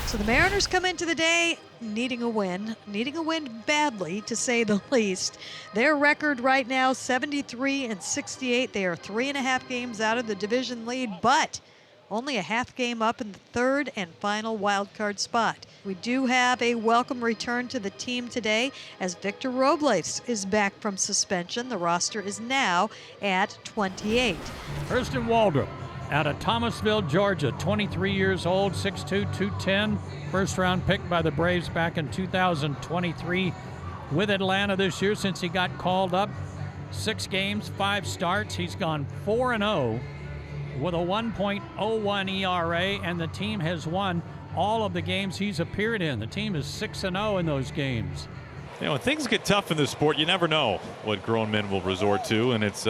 So the Mariners come into the day needing a win badly, to say the least. Their record right now, 73-68. They are 3.5 games out of the division lead, but only a half game up in the third and final wild card spot. We do have a welcome return to the team today as Victor Robles is back from suspension. The roster is now at 28. Hurston Waldrop out of Thomasville, Georgia, 23 years old, 6'2", 210. First round pick by the Braves back in 2023 with Atlanta this year since he got called up. 6 games, 5 starts. He's gone 4-0 with a 1.01 ERA, and the team has won all of the games he's appeared in. The team is 6-0 in those games. You know, when things get tough in this sport, you never know what grown men will resort to, and it's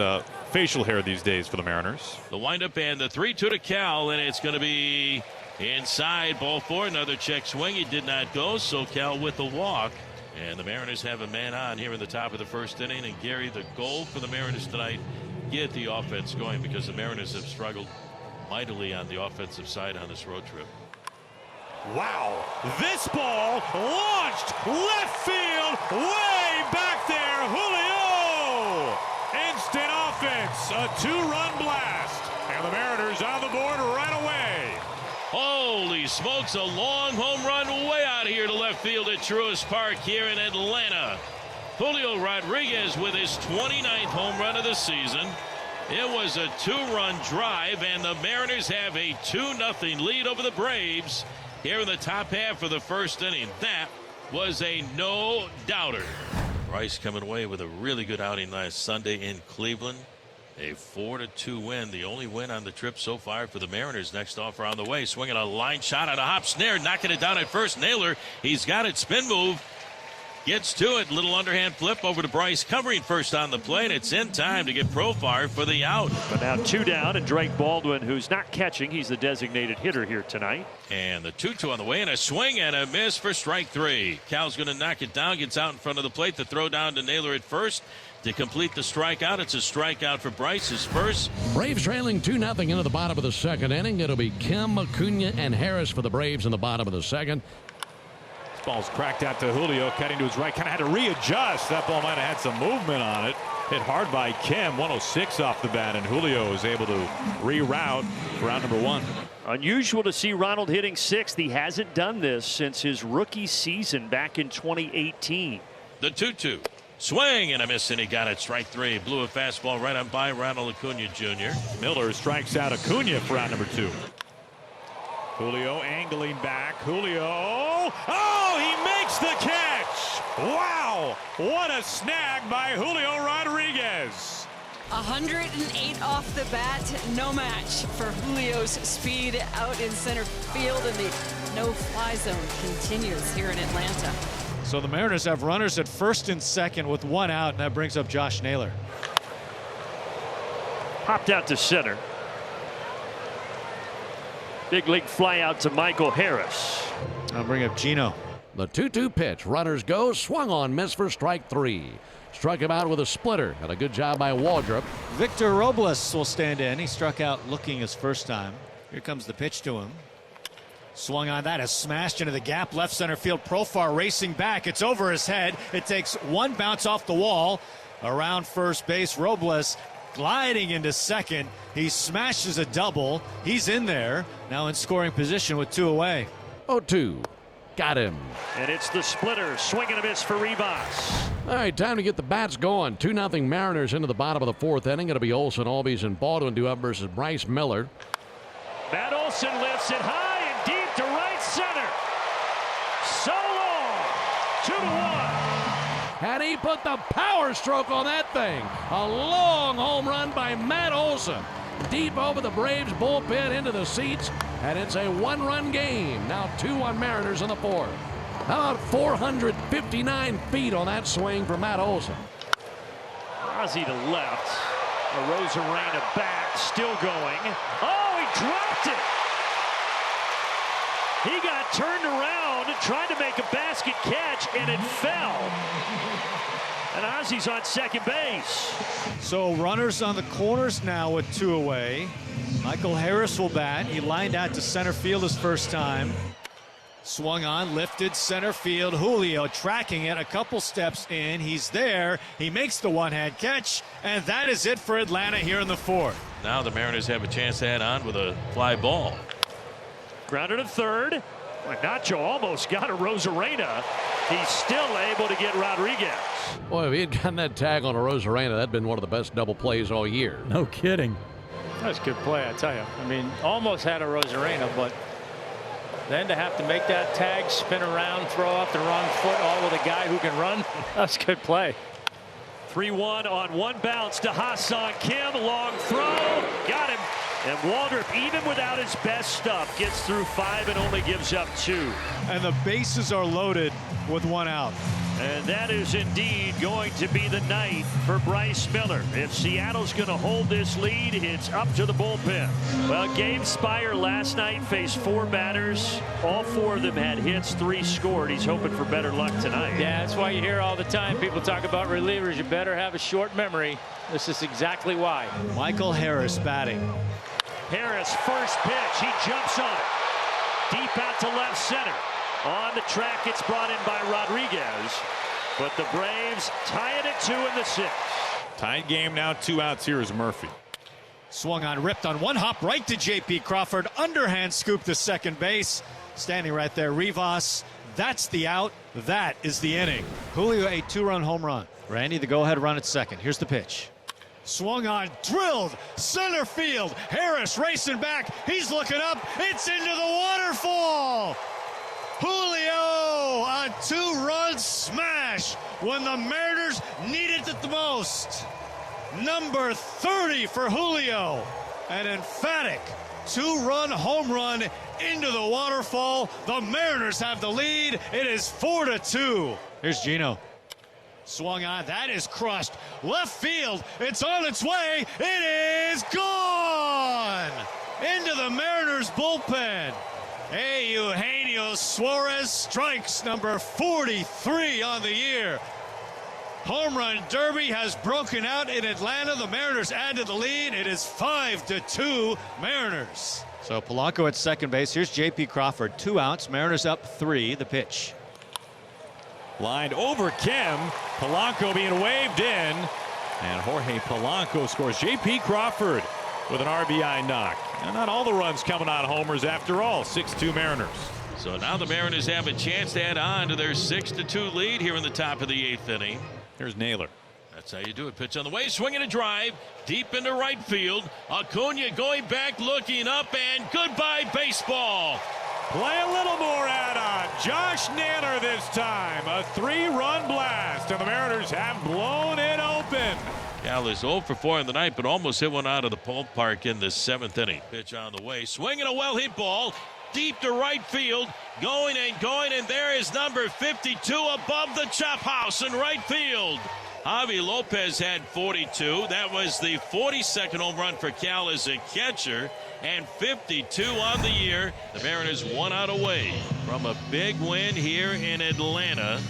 facial hair these days for the Mariners. The windup and the 3-2 to Cal, and it's going to be inside, ball 4. Another check swing. He did not go, so Cal with the walk. And the Mariners have a man on here in the top of the first inning. And Gary, the goal for the Mariners tonight, get the offense going, because the Mariners have struggled mightily on the offensive side on this road trip. Wow, this ball launched left field, way back there. Julio, instant offense, a 2-run blast, and the Mariners on the board right away. Holy smokes, a long home run way out here to left field at Truist Park here in Atlanta. Julio Rodriguez with his 29th home run of the season. It was a 2-run drive, and the Mariners have a 2-0 lead over the Braves here in the top half of the first inning. That was a no-doubter. Bryce coming away with a really good outing last Sunday in Cleveland. A 4-2 win, the only win on the trip so far for the Mariners. Next offer on the way, swinging a line shot on a hop snare, knocking it down at first. Naylor, he's got it, spin move. Gets to it, little underhand flip over to Bryce, covering first on the plate. It's in time to get Profar for the out. But now 2 down, and Drake Baldwin, who's not catching, he's the designated hitter here tonight. And the 2-2 on the way, and a swing and a miss for strike 3. Cal's going to knock it down, gets out in front of the plate. The throw down to Naylor at first to complete the strikeout. It's a strikeout for Bryce, his first. Braves trailing 2-0 into the bottom of the second inning. It'll be Kim, Acuna, and Harris for the Braves in the bottom of the second. Ball's cracked out to Julio, cutting to his right, kind of had to readjust. That ball might have had some movement on it. Hit hard by Kim, 106 off the bat, and Julio is able to reroute for round number 1. Unusual to see Ronald hitting 6th. He hasn't done this since his rookie season back in 2018. The 2-2. Swing and a miss, and he got it. Strike 3. Blew a fastball right on by Ronald Acuna Jr. Miller strikes out Acuna for round number 2. Julio angling back. Julio. Oh, he makes the catch. Wow. What a snag by Julio Rodriguez. 108 off the bat. No match for Julio's speed out in center field, and the no-fly zone continues here in Atlanta. So the Mariners have runners at first and second with 1 out, and that brings up Josh Naylor. Popped out to center. Big league fly out to Michael Harris. I'll bring up Gino. The 2-2 pitch. Runners go. Swung on. Miss for strike 3. Struck him out with a splitter. And a good job by Waldrop. Victor Robles will stand in. He struck out looking his first time. Here comes the pitch to him. Swung on that, has smashed into the gap, left center field. Profar racing back. It's over his head. It takes 1 bounce off the wall. Around first base, Robles gliding into second. He smashes a double. He's in there. Now in scoring position with 2 away. 0-2. Got him. And it's the splitter. Swing and a miss for Rivas. All right, time to get the bats going. 2-0 Mariners into the bottom of the 4th inning. It'll be Olsen, Albies, and Baldwin due up versus Bryce Miller. Matt Olson lifts it high and deep to right center. So long. 2-1. And he put the power stroke on that thing. A long home run by Matt Olson. Deep over the Braves bullpen into the seats. And it's a 1-run game. Now 2-1 Mariners in the 4th. How about 459 feet on that swing for Matt Olson? Ozzie to left. Arozarena back. Still going. Oh, he dropped it. He got turned around and tried to make a basket catch, and it fell. And Ozzie's on second base. So runners on the corners now with 2 away. Michael Harris will bat. He lined out to center field his first time. Swung on, lifted center field. Julio tracking it a couple steps in. He's there. He makes the one-hand catch, and that is it for Atlanta here in the fourth. Now the Mariners have a chance to add on with a fly ball. Grounded to third. Nacho almost got a Rosarena. He's still able to get Rodriguez. Boy, if he had gotten that tag on a Rosarena, that'd been one of the best double plays all year. No kidding. That's a good play, I tell you. I mean, almost had a Rosarena, but then to have to make that tag, spin around, throw off the wrong foot, all with a guy who can run, that's a good play. 3-1 on one bounce to Ha-Seong Kim. Long throw. Got him. And Waldrop, even without his best stuff, gets through 5 and only gives up 2. And the bases are loaded with one out. And that is indeed going to be the night for Bryce Miller. If Seattle's going to hold this lead, it's up to the bullpen. Well, Gabe Spire last night faced 4 batters. All 4 of them had hits, 3 scored. He's hoping for better luck tonight. Yeah, that's why you hear all the time people talk about relievers. You better have a short memory. This is exactly why. Michael Harris batting. Harris, first pitch. He jumps on it. Deep out to left center. On the track, it's brought in by Rodriguez. But the Braves tie it at 2 in the 6th. Tied game now, 2 outs. Here is Murphy. Swung on, ripped on one hop right to J.P. Crawford. Underhand scoop to second base. Standing right there, Rivas. That's the out. That is the inning. Julio, a 2-run home run. Randy, the go-ahead run at second. Here's the pitch. Swung on, drilled, center field. Harris racing back. He's looking up. It's into the waterfall. Julio, a 2-run smash when the Mariners needed it the most. Number 30 for Julio. An emphatic 2-run home run into the waterfall. The Mariners have the lead. It is 4-2. Here's Gino. Swung on, that is crushed. Left field, it's on its way. It is gone into the Mariners bullpen. Hey, Eugenio Suarez strikes number 43 on the year. Home run derby has broken out in Atlanta. The Mariners add to the lead. It is 5-2 Mariners. So Polanco at second base. Here's J.P. Crawford. 2 outs. Mariners up 3. The pitch. Lined over Kim. Polanco being waved in. And Jorge Polanco scores. J.P. Crawford with an RBI knock. And not all the runs coming on homers after all. 6-2 Mariners. So now the Mariners have a chance to add on to their 6-2 lead here in the top of the 8th inning. Here's Naylor. That's how you do it. Pitch on the way, swinging a drive deep into right field. Acuna going back, looking up, and goodbye baseball. Play a little more add-on. Josh Naylor this time. A 3-run blast, and the Mariners have blown it open. Cal is 0 for 4 in the night, but almost hit one out of the ballpark in the 7th inning. Pitch on the way, swinging a well-hit ball deep to right field, going, and there is number 52 above the chop house in right field. Javi Lopez had 42. That was the 42nd home run for Cal as a catcher, and 52 on the year. The Mariners 1 out away from a big win here in Atlanta.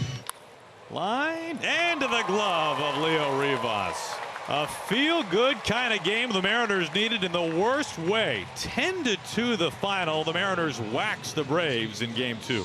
Line and to the glove of Leo Rivas. A feel-good kind of game the Mariners needed in the worst way. 10-2 the final. The Mariners waxed the Braves in game 2.